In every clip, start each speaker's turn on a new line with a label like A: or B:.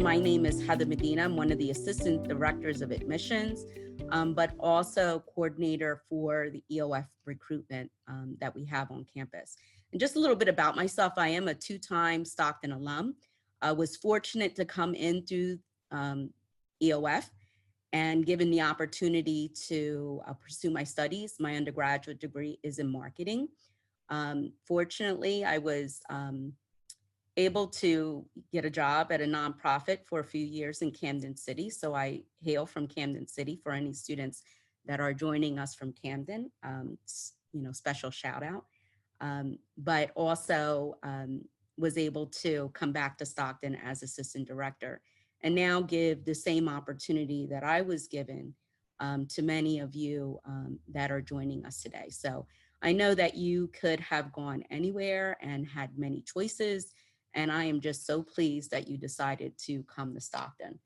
A: my name is Heather Medina. I'm one of the assistant directors of admissions, but also coordinator for the EOF recruitment that we have on campus. And just a little bit about myself, I am a two-time Stockton alum. I was fortunate to come in through EOF and given the opportunity to pursue my studies. My undergraduate degree is in marketing. Fortunately, I was able to get a job at a nonprofit for a few years in Camden City. So I hail from Camden City for any students that are joining us from Camden, special shout out. But also was able to come back to Stockton as assistant director and now give the same opportunity that I was given to many of you that are joining us today. So I know that you could have gone anywhere and had many choices, and I am just so pleased that you decided to come to Stockton.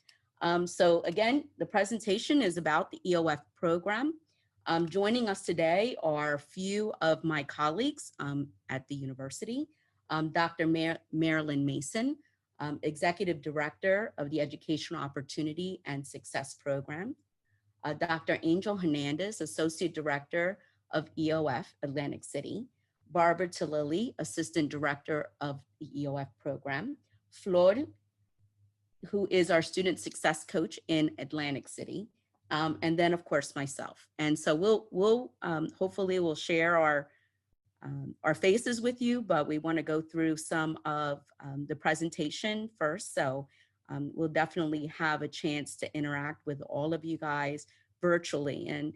A: So again, the presentation is about the EOF program. Joining us today are a few of my colleagues at the university. Dr. Marilyn Mason, Executive Director of the Educational Opportunity and Success Program. Dr. Angel Hernandez, Associate Director of EOF Atlantic City. Barbara Talili, Assistant Director of the EOF program. Flor, who is our Student Success Coach in Atlantic City. And then of course myself. And so we'll hopefully we'll share our faces with you, but we want to go through some of the presentation first. So we'll definitely have a chance to interact with all of you guys virtually. And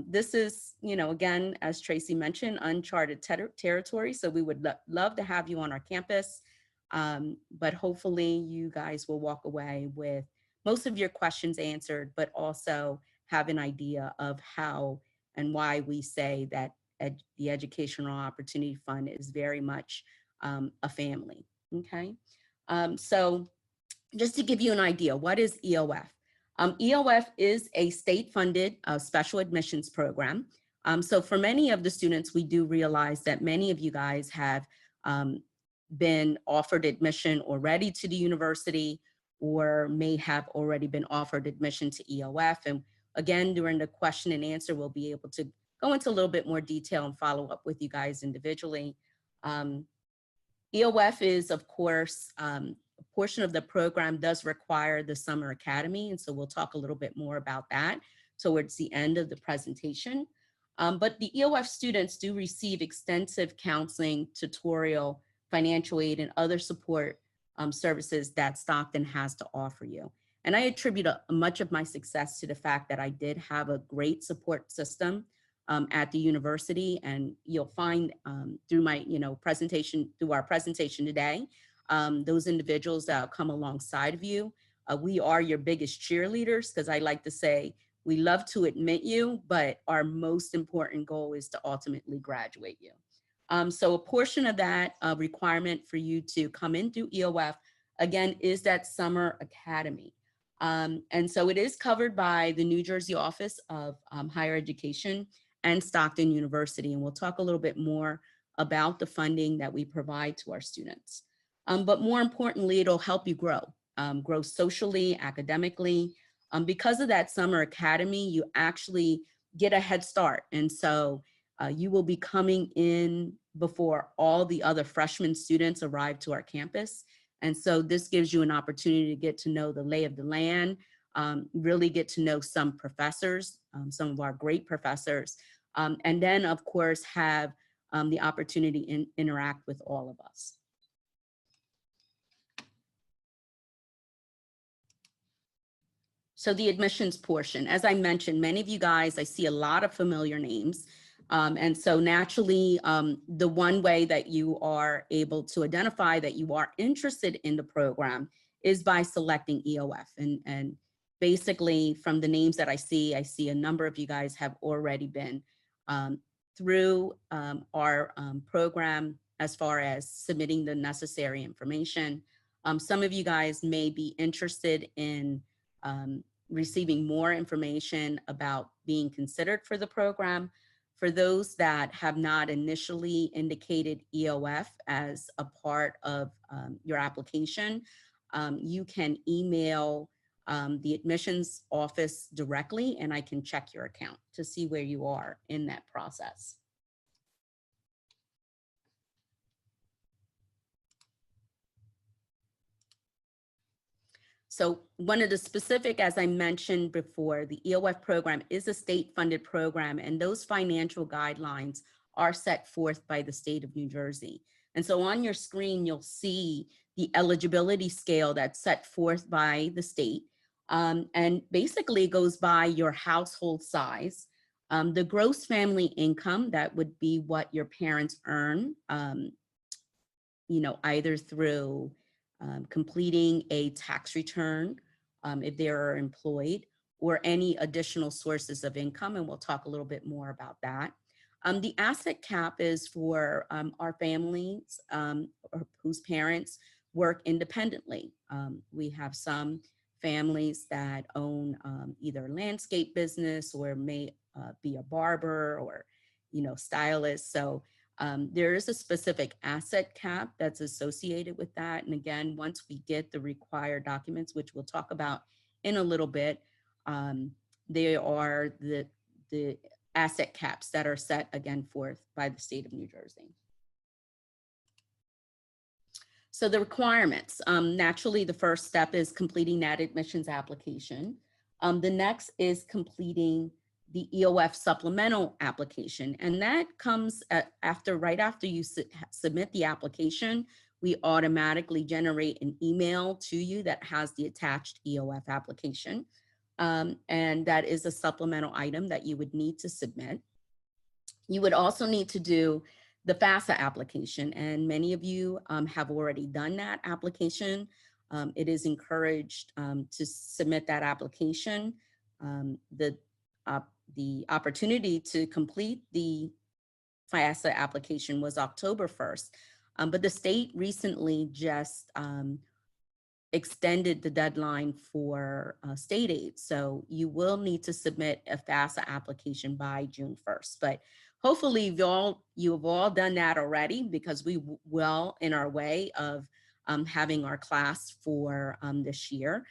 A: this is, again, as Tracy mentioned, uncharted territory. So we would love to have you on our campus, but hopefully you guys will walk away with most of your questions answered, but also have an idea of how and why we say that the Educational Opportunity Fund is very much a family, okay? So just to give you an idea, what is EOF? EOF is a state-funded special admissions program. So for many of the students, we do realize that many of you guys have been offered admission already to the university or may have already been offered admission to EOF. And again, during the question and answer, we'll be able to go into a little bit more detail and follow up with you guys individually. EOF is, of course, a portion of the program does require the summer academy. And so we'll talk a little bit more about that towards the end of the presentation. But the EOF students do receive extensive counseling, tutorial, financial aid, and other support services that Stockton has to offer you. And I attribute much of my success to the fact that I did have a great support system at the university, and you'll find through my presentation, through our presentation today, those individuals that will come alongside of you. We are your biggest cheerleaders, because I like to say we love to admit you, but our most important goal is to ultimately graduate you. So a portion of that requirement for you to come in through EOF, again, is that summer academy. And so it is covered by the New Jersey Office of Higher Education and Stockton University. And we'll talk a little bit more about the funding that we provide to our students. But more importantly, it'll help you grow socially, academically. Because of that summer academy, you actually get a head start. And so you will be coming in before all the other freshman students arrive to our campus. And so this gives you an opportunity to get to know the lay of the land, really get to know some professors, some of our great professors, and then of course have the opportunity to interact with all of us. So the admissions portion, as I mentioned, many of you guys, I see a lot of familiar names. And so naturally, the one way that you are able to identify that you are interested in the program is by selecting EOF. And basically from the names that I see a number of you guys have already been through our program as far as submitting the necessary information. Some of you guys may be interested in receiving more information about being considered for the program. For those that have not initially indicated EOF as a part of your application, you can email the admissions office directly, and I can check your account to see where you are in that process. So one of the specific, as I mentioned before, the EOF program is a state-funded program, and those financial guidelines are set forth by the state of New Jersey. And so on your screen, you'll see the eligibility scale that's set forth by the state, and basically goes by your household size, the gross family income, that would be what your parents earn, either through completing a tax return, if they are employed, or any additional sources of income. And we'll talk a little bit more about that. The asset cap is for our families whose parents work independently. We have some families that own either a landscape business or may be a barber or, stylist. So there is a specific asset cap that's associated with that. And again, once we get the required documents, which we'll talk about in a little bit, they are the asset caps that are set again forth by the state of New Jersey. So the requirements, naturally, the first step is completing that admissions application. The next is completing the EOF supplemental application. And that comes right after you submit the application, we automatically generate an email to you that has the attached EOF application. And that is a supplemental item that you would need to submit. You would also need to do the FAFSA application, and many of you have already done that application. It is encouraged to submit that application. The opportunity to complete the FAFSA application was October 1st, but the state recently just extended the deadline for state aid. So you will need to submit a FAFSA application by June 1st. But hopefully you have all done that already, because we well in our way of having our class for this year.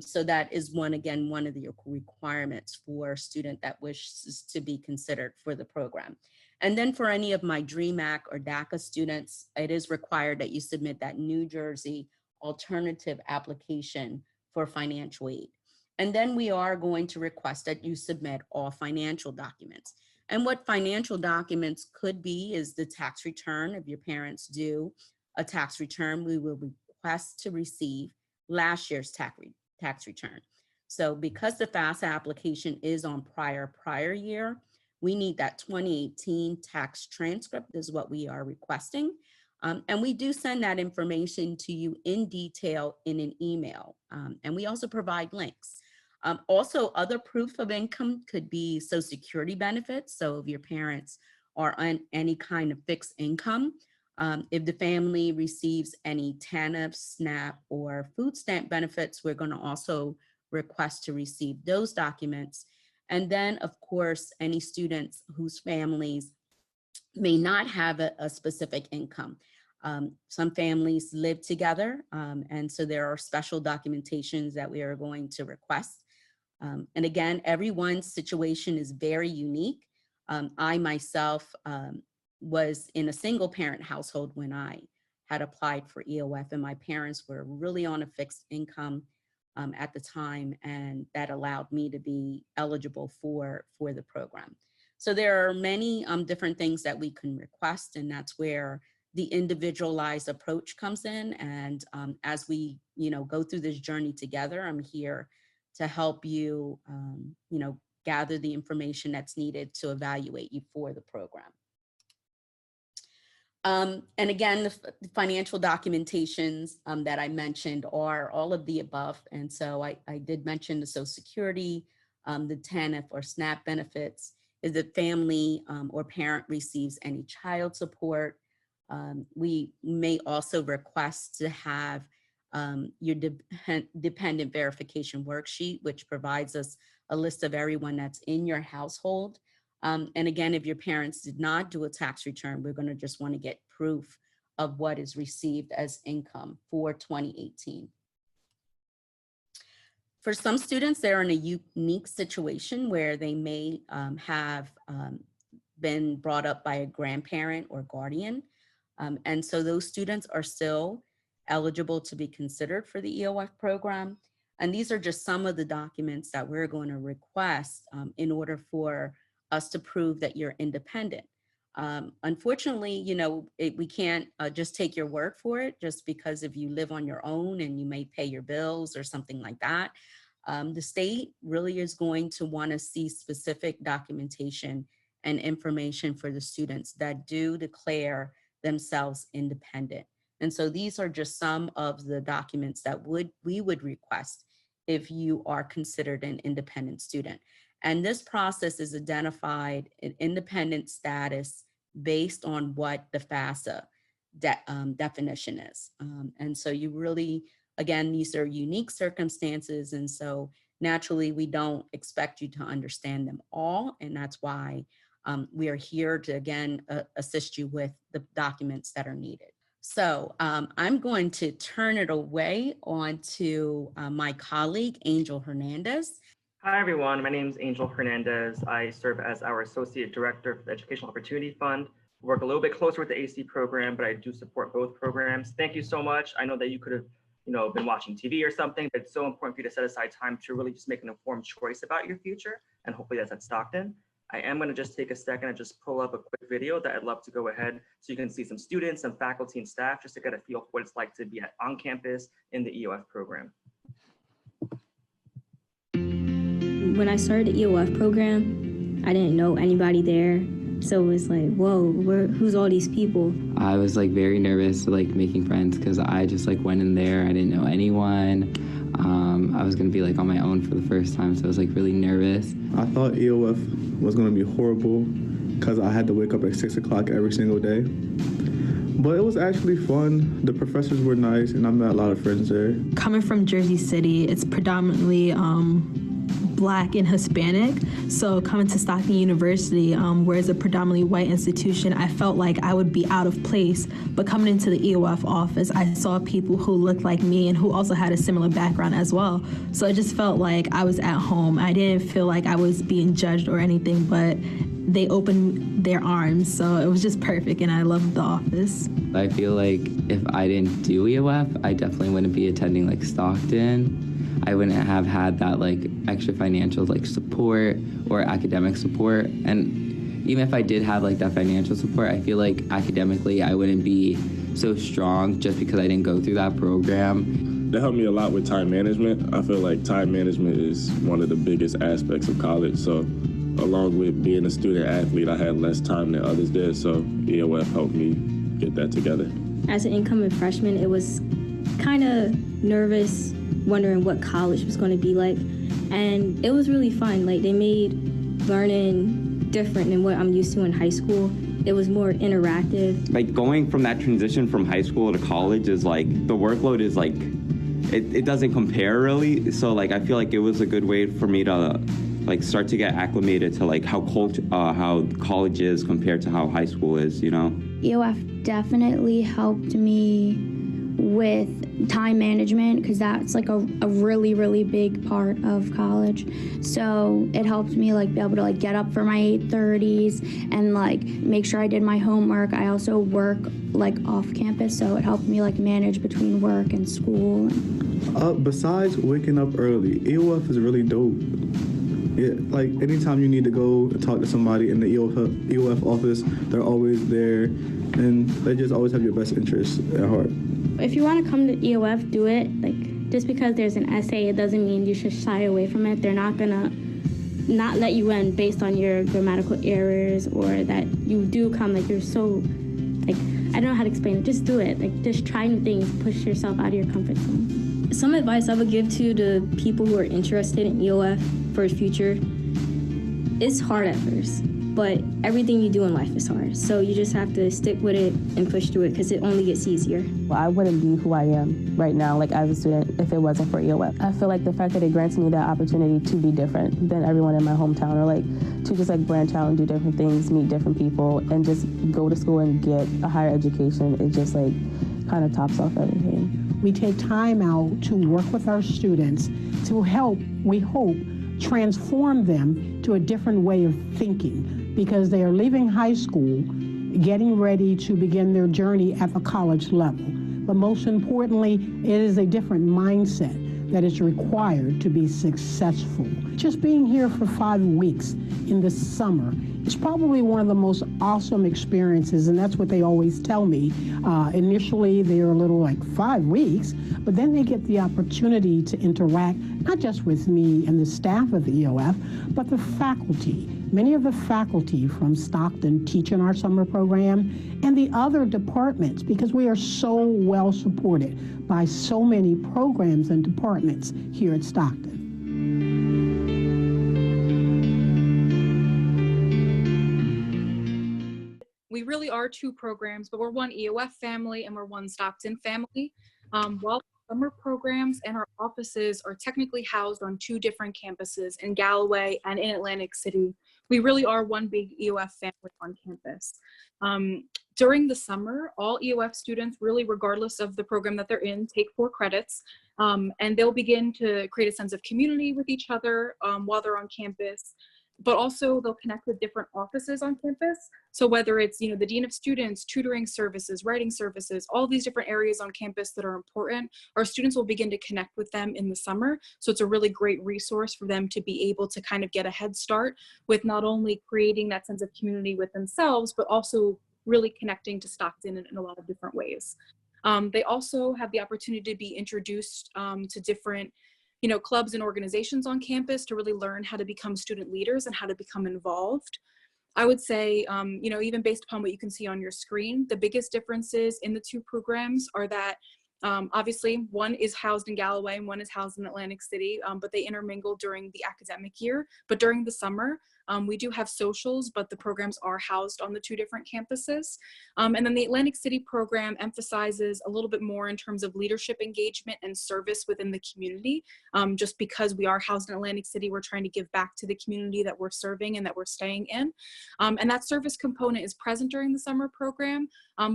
A: So that is one of the requirements for a student that wishes to be considered for the program. And then for any of my DREAM Act or DACA students, it is required that you submit that New Jersey alternative application for financial aid. And then we are going to request that you submit all financial documents. And what financial documents could be is the tax return. If your parents do a tax return, we will request to receive last year's tax return. So because the FAFSA application is on prior year, we need that 2018 tax transcript is what we are requesting. And we do send that information to you in detail in an email. And we also provide links. Also, other proof of income could be Social Security benefits. So if your parents are on any kind of fixed income, if the family receives any TANF, SNAP, or food stamp benefits, we're going to also request to receive those documents. And then, of course, any students whose families may not have a specific income. Some families live together, and so there are special documentations that we are going to request. And again, everyone's situation is very unique. I myself was in a single parent household when I had applied for EOF, and my parents were really on a fixed income at the time, and that allowed me to be eligible for the program. So there are many different things that we can request, and that's where the individualized approach comes in. And as we go through this journey together, I'm here to help you gather the information that's needed to evaluate you for the program. And again, the financial documentations that I mentioned are all of the above. And so I did mention the Social Security, the TANF or SNAP benefits, if the family or parent receives any child support. We may also request to have your dependent verification worksheet, which provides us a list of everyone that's in your household. And again, if your parents did not do a tax return, we're going to just want to get proof of what is received as income for 2018. For some students, they're in a unique situation where they may have been brought up by a grandparent or guardian. And so those students are still eligible to be considered for the EOF program. And these are just some of the documents that we're going to request in order for us to prove that you're independent. Unfortunately, you know, we can't just take your word for it, just because if you live on your own and you may pay your bills or something like that. The state really is going to want to see specific documentation and information for the students that do declare themselves independent. And so these are just some of the documents that we would request if you are considered an independent student. And this process is identified an independent status based on what the FAFSA definition is. And so you really, again, these are unique circumstances. And so naturally, we don't expect you to understand them all. And that's why we are here to, again, assist you with the documents that are needed. So I'm going to turn it away on to my colleague, Angel Hernandez.
B: Hi, everyone. My name is Angel Hernandez. I serve as our Associate Director for the Educational Opportunity Fund. Work a little bit closer with the AC program, but I do support both programs. Thank you so much. I know that you could have been watching TV or something, but it's so important for you to set aside time to really just make an informed choice about your future. And hopefully that's at Stockton. I am going to just take a second and just pull up a quick video that I'd love to go ahead so you can see some students, some faculty and staff, just to get a feel for what it's like to be on campus in the EOF program.
C: When I started the EOF program, I didn't know anybody there. So it was like, whoa, who's all these people?
D: I was like very nervous like making friends because I just like went in there. I didn't know anyone. I was gonna be like on my own for the first time, so I was like really nervous.
E: I thought EOF was gonna be horrible because I had to wake up at 6 o'clock every single day. But it was actually fun. The professors were nice and I met a lot of friends there.
F: Coming from Jersey City, it's predominantly Black and Hispanic. So coming to Stockton University, where it's a predominantly white institution, I felt like I would be out of place. But coming into the EOF office, I saw people who looked like me and who also had a similar background as well. So it just felt like I was at home. I didn't feel like I was being judged or anything, but they opened their arms. So it was just perfect, and I loved the office.
D: I feel like if I didn't do EOF, I definitely wouldn't be attending like Stockton. I wouldn't have had that like extra financial like support or academic support. And even if I did have like that financial support, I feel like academically I wouldn't be so strong just because I didn't go through that program.
G: That helped me a lot with time management. I feel like time management is one of the biggest aspects of college. So along with being a student athlete, I had less time than others did. So EOF helped me get that together.
C: As an incoming freshman, it was kind of nervous, wondering what college was going to be like. And it was really fun. Like, they made learning different than what I'm used to in high school. It was more interactive.
H: Like, going from that transition from high school to college is like, the workload is like, it doesn't compare really. So like, I feel like it was a good way for me to like start to get acclimated to like how college is compared to how high school is, you know?
I: EOF definitely helped me with time management because that's like a really, really big part of college. So it helped me like be able to like get up for my 8:30s and like make sure I did my homework. I also work like off campus, so it helped me like manage between work and school.
E: Besides waking up early, EOF is really dope. Yeah, like anytime you need to go and talk to somebody in the EOF office, they're always there, and they just always have your best interests at heart.
C: If you want to come to EOF, do it. Like, just because there's an essay, it doesn't mean you should shy away from it. They're not gonna not let you in based on your grammatical errors or that you do come like you're so, like, I don't know how to explain it. Just do it. Like, just try new things. Push yourself out of your comfort zone. Some advice I would give to the people who are interested in EOF for the future, it's hard at first, but everything you do in life is hard. So you just have to stick with it and push through it because it only gets easier.
J: Well, I wouldn't be who I am right now, like as a student, if it wasn't for EOF. I feel like the fact that it grants me that opportunity to be different than everyone in my hometown, or like to just like branch out and do different things, meet different people, and just go to school and get a higher education, it just like kind of tops off everything.
K: we take time out to work with our students to help, we hope, transform them to a different way of thinking, because they are leaving high school, getting ready to begin their journey at the college level. But most importantly, it is a different mindset that is required to be successful. Just being here for 5 weeks in the summer is probably one of the most awesome experiences, and that's what they always tell me. Initially, they're a little like 5 weeks, but then they get the opportunity to interact, not just with me and the staff of the EOF, but the faculty. Many of the faculty from Stockton teach in our summer program, and the other departments, because we are so well supported by so many programs and departments here at Stockton.
L: We really are two programs, but we're one EOF family and we're one Stockton family. While summer programs and our offices are technically housed on 2 different campuses in Galloway and in Atlantic City, we really are one big EOF family on campus. During the summer, all EOF students, really regardless of the program that they're in, take 4 credits, and they'll begin to create a sense of community with each other while they're on campus. But also they'll connect with different offices on campus. So whether it's, the Dean of Students, tutoring services, writing services, all these different areas on campus that are important, our students will begin to connect with them in the summer. So it's a really great resource for them to be able to kind of get a head start with not only creating that sense of community with themselves, but also really connecting to Stockton in a lot of different ways. They also have the opportunity to be introduced to different clubs and organizations on campus to really learn how to become student leaders and how to become involved. I would say, even based upon what you can see on your screen, the biggest differences in the 2 programs are that obviously one is housed in Galloway and one is housed in Atlantic City, but they intermingle during the academic year. But during the summer, we do have socials, but the programs are housed on the 2 different campuses. And then the Atlantic City program emphasizes a little bit more in terms of leadership engagement and service within the community. Just because we are housed in Atlantic City, we're trying to give back to the community that we're serving and that we're staying in. And that service component is present during the summer program,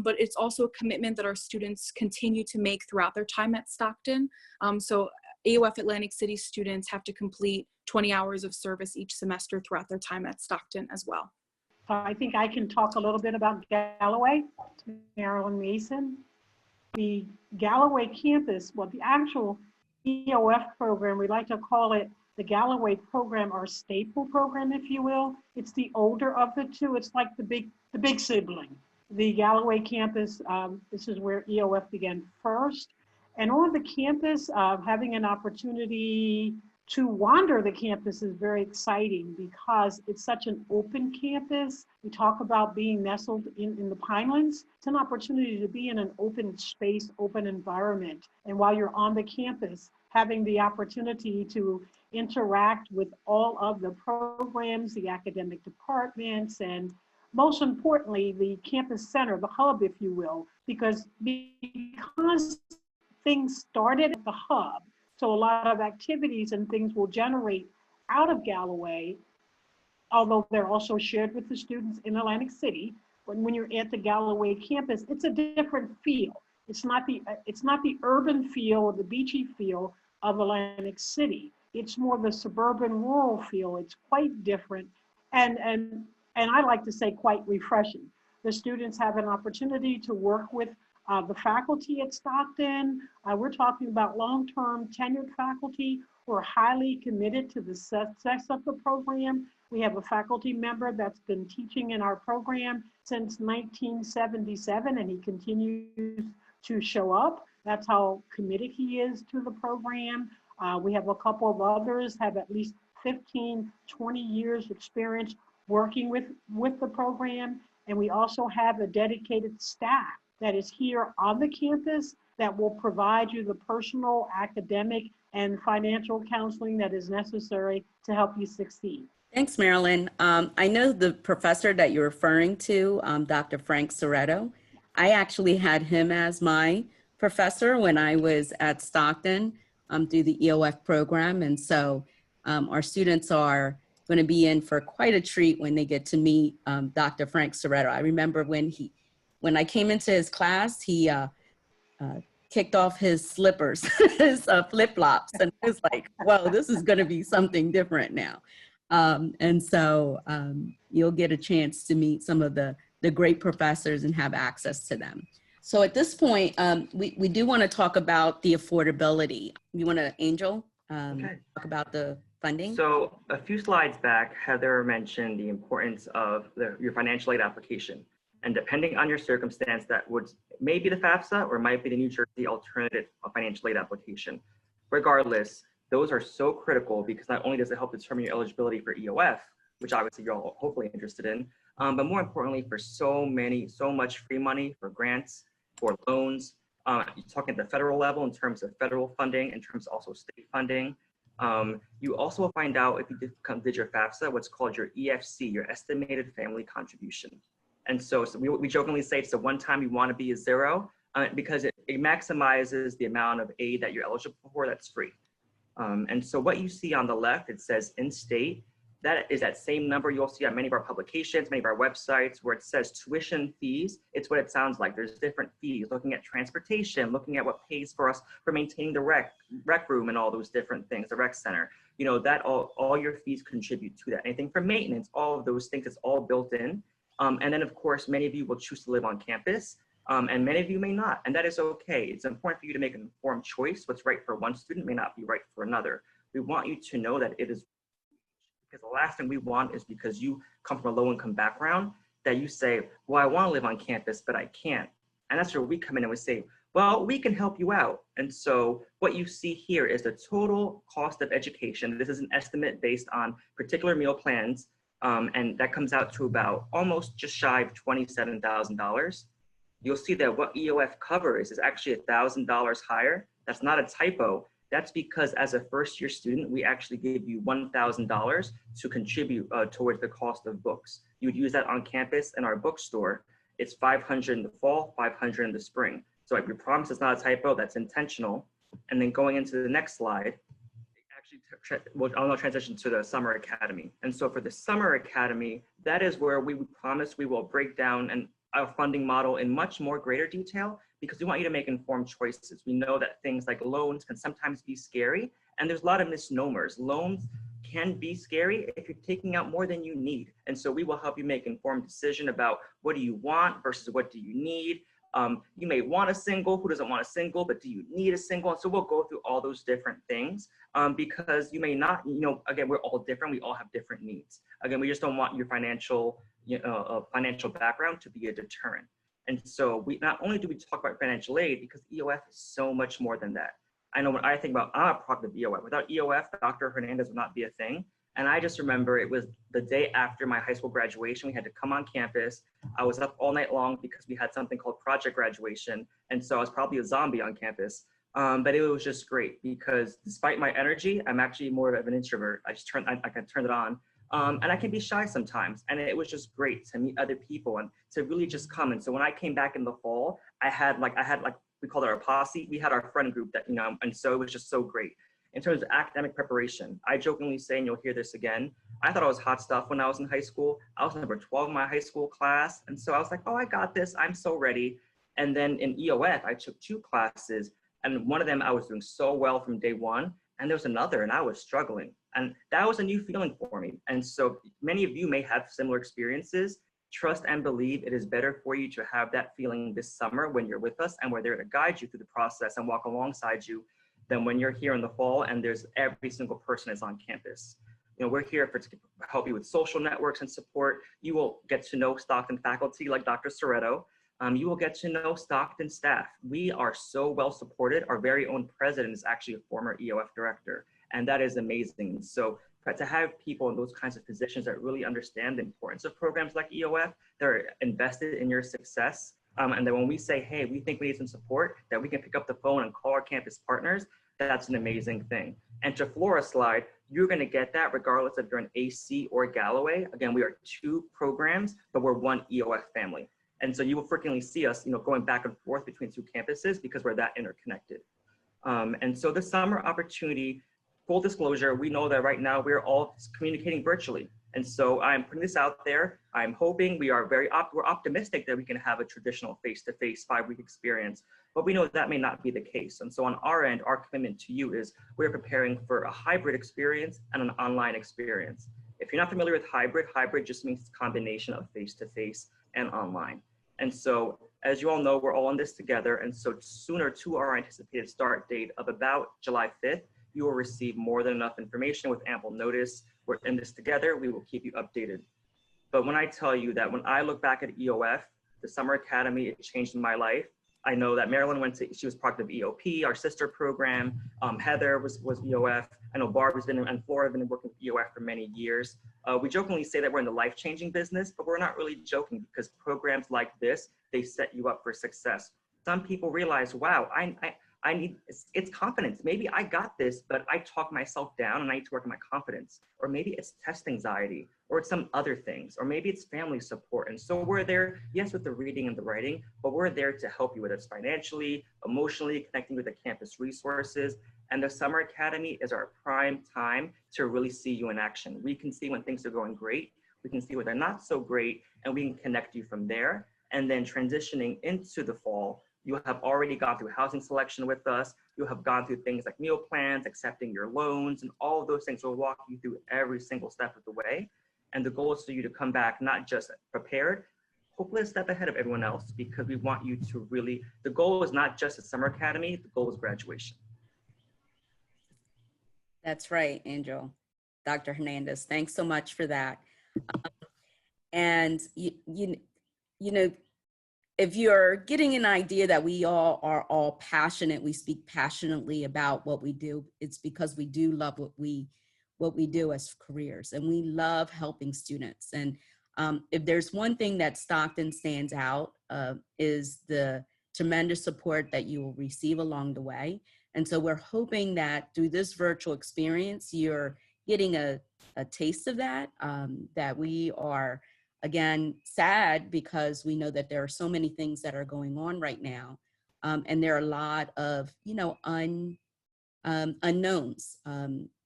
L: but it's also a commitment that our students continue to make throughout their time at Stockton. So EOF Atlantic City students have to complete 20 hours of service each semester throughout their time at Stockton as well.
M: I think I can talk a little bit about Galloway. Marilyn Mason. The Galloway campus, well, the actual EOF program, we like to call it the Galloway program, our staple program, if you will. It's the older of the 2. It's like the big sibling. The Galloway campus, this is where EOF began first. And on the campus, having an opportunity to wander the campus is very exciting because it's such an open campus. We talk about being nestled in the Pinelands. It's an opportunity to be in an open space, open environment. And while you're on the campus, having the opportunity to interact with all of the programs, the academic departments, and most importantly, the campus center, the hub, if you will, because things started at the hub. So a lot of activities and things will generate out of Galloway, although they're also shared with the students in Atlantic City. But when you're at the Galloway campus, it's a different feel. It's not the urban feel or the beachy feel of Atlantic City. It's more the suburban rural feel. It's quite different. And I like to say quite refreshing. The students have an opportunity to work with the faculty at Stockton. We're talking about long-term tenured faculty who are highly committed to the success of the program. We have a faculty member that's been teaching in our program since 1977, and he continues to show up. That's how committed he is to the program. We have a couple of others have at least 15, 20 years experience working with the program. And we also have a dedicated staff that is here on the campus that will provide you the personal, academic, and financial counseling that is necessary to help you succeed.
A: Thanks, Marilyn. I know the professor that you're referring to, Dr. Frank Soretto. I actually had him as my professor when I was at Stockton through the EOF program. And so our students are going to be in for quite a treat when they get to meet Dr. Frank Soretto. I remember when I came into his class, he kicked off his slippers, his flip-flops, and he was like, "Whoa, this is going to be something different now." And so you'll get a chance to meet some of the great professors and have access to them. So at this point, we do want to talk about the affordability. You want to, Angel, talk about the funding?
B: So a few slides back, Heather mentioned the importance of your financial aid application. And depending on your circumstance, that would maybe the FAFSA or might be the New Jersey alternative financial aid application. Regardless, those are so critical because not only does it help determine your eligibility for EOF, which obviously you're all hopefully interested in, but more importantly for so much free money for grants, for loans. You're talking at the federal level in terms of federal funding, in terms of also state funding. You also will find out if you did your FAFSA, what's called your EFC, your estimated family contribution. And so we jokingly say it's the one time you want to be a zero because it maximizes the amount of aid that you're eligible for that's free. And so what you see on the left, it says in-state. That is that same number you'll see on many of our publications, many of our websites, where it says tuition fees. It's what it sounds like. There's different fees, looking at transportation, looking at what pays for us for maintaining the rec room and all those different things, the rec center. You know, that all your fees contribute to that. Anything for maintenance, all of those things, it's all built in. And then of course, many of you will choose to live on campus. And many of you may not, and that is okay. It's important for you to make an informed choice. What's right for one student may not be right for another. We want you to know that it is, because the last thing we want is because you come from a low income background that you say, well, I want to live on campus, but I can't. And that's where we come in and we say, well, we can help you out. And so what you see here is the total cost of education. This is an estimate based on particular meal plans. And that comes out to about almost just shy of $27,000. You'll see that what EOF covers is actually $1,000 higher. That's not a typo. That's because as a first-year student, we actually give you $1,000 to contribute towards the cost of books. You would use that on campus in our bookstore. It's $500 in the fall, $500 in the spring. So we promise it's not a typo, that's intentional. And then going into the next slide, I'll now transition to the Summer Academy. And so for the Summer Academy, that is where we promise we will break down our funding model in much more greater detail, because we want you to make informed choices. We know that things like loans can sometimes be scary, and there's a lot of misnomers. Loans can be scary if you're taking out more than you need. And so we will help you make informed decision about what do you want versus what do you need. You may want a single, who doesn't want a single, but do you need a single? And so we'll go through all those different things because you may not, again, we're all different. We all have different needs. Again, we just don't want your financial background to be a deterrent. And so not only do we talk about financial aid, because EOF is so much more than that. I know when I think about, I'm a product of EOF. Without EOF, Dr. Hernandez would not be a thing. And I just remember it was the day after my high school graduation, we had to come on campus. I was up all night long because we had something called project graduation. And so I was probably a zombie on campus. But it was just great because despite my energy, I'm actually more of an introvert. I can turn it on. And I can be shy sometimes. And it was just great to meet other people and to really just come. And so when I came back in the fall, I had we called it our posse. We had our friend group that, and so it was just so great. In terms of academic preparation, I jokingly say, and you'll hear this again, I thought I was hot stuff when I was in high school. I was number 12 in my high school class. And so I was like, oh, I got this. I'm so ready. And then in EOF, I took 2 classes. And one of them, I was doing so well from day one. And there was another, and I was struggling. And that was a new feeling for me. And so many of you may have similar experiences. Trust and believe it is better for you to have that feeling this summer when you're with us and we're there to guide you through the process and walk alongside you than when you're here in the fall and there's every single person is on campus. We're here to help you with social networks and support. You will get to know Stockton faculty like Dr. Soretto. You will get to know Stockton staff. We are so well supported. Our very own president is actually a former EOF director, and that is amazing. So to have people in those kinds of positions that really understand the importance of programs like EOF, they're invested in your success. And then when we say, hey, we think we need some support, that we can pick up the phone and call our campus partners, that's an amazing thing. And to Flora's slide, you're gonna get that regardless if you're an AC or Galloway. Again, we are 2 programs, but we're one EOF family. And so you will frequently see us, going back and forth between 2 campuses because we're that interconnected. And so the summer opportunity, full disclosure, we know that right now we're all communicating virtually. And so I'm putting this out there. I'm hoping we're optimistic that we can have a traditional face-to-face 5-week experience. but we know that may not be the case. And so on our end, our commitment to you is we're preparing for a hybrid experience and an online experience. If you're not familiar with hybrid, hybrid just means a combination of face-to-face and online. And so, as you all know, we're all in this together. And so sooner to our anticipated start date of about July 5th, you will receive more than enough information with ample notice. We're in this together. We will keep you updated. But when I tell you that when I look back at EOF, the Summer Academy, it changed my life. I know that Marilyn she was part of EOP, our sister program. Heather was EOF. I know Barbara's been, and Flora have been working with EOF for many years. We jokingly say that we're in the life-changing business, but we're not really joking because programs like this, they set you up for success. Some people realize, wow, I need, it's confidence. Maybe I got this, but I talk myself down and I need to work on my confidence. Or maybe it's test anxiety, or it's some other things, or maybe it's family support. And so we're there, yes, with the reading and the writing, but we're there to help you with us financially, emotionally, connecting with the campus resources. And the Summer Academy is our prime time to really see you in action. We can see when things are going great, we can see when they're not so great, and we can connect you from there. And then transitioning into the fall, you have already gone through housing selection with us. You have gone through things like meal plans, accepting your loans, and all of those things. We'll walk you through every single step of the way. And the goal is for you to come back not just prepared, hopefully a step ahead of everyone else, because we want you to really, the goal is not just a Summer Academy, the goal is graduation.
A: That's right, Angel. Dr. Hernandez, thanks so much for that. And you know, if you're getting an idea that we all are all passionate, we speak passionately about what we do, it's because we do love what we do as careers, and we love helping students. And if there's one thing that Stockton stands out is the tremendous support that you will receive along the way. And so we're hoping that through this virtual experience, you're getting a taste of that, that we are, again, sad because we know that there are so many things that are going on right now. And there are a lot of, unknowns,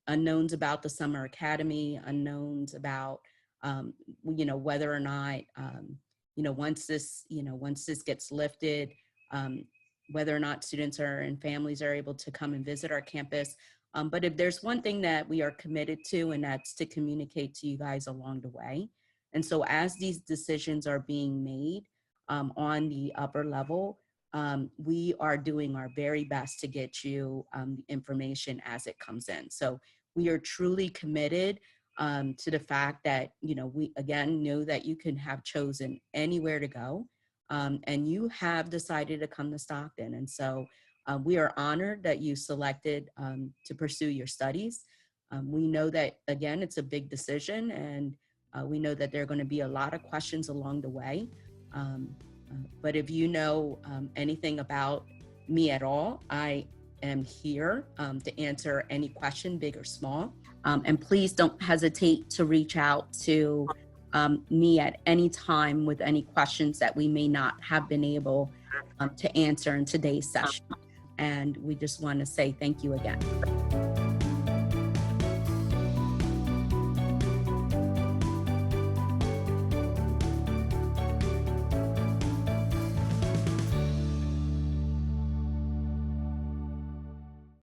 A: unknowns about the Summer Academy, unknowns about, whether or not, once this gets lifted, whether or not students and families are able to come and visit our campus. But if there's one thing that we are committed to, and that's to communicate to you guys along the way. And so as these decisions are being made on the upper level, we are doing our very best to get you the information as it comes in. So we are truly committed to the fact that, we again know that you can have chosen anywhere to go, and you have decided to come to Stockton. And so we are honored that you selected to pursue your studies. We know that, again, it's a big decision, and we know that there are going to be a lot of questions along the way. But if you know anything about me at all, I am here to answer any question, big or small. And please don't hesitate to reach out to me at any time with any questions that we may not have been able to answer in today's session. And we just want to say thank you again.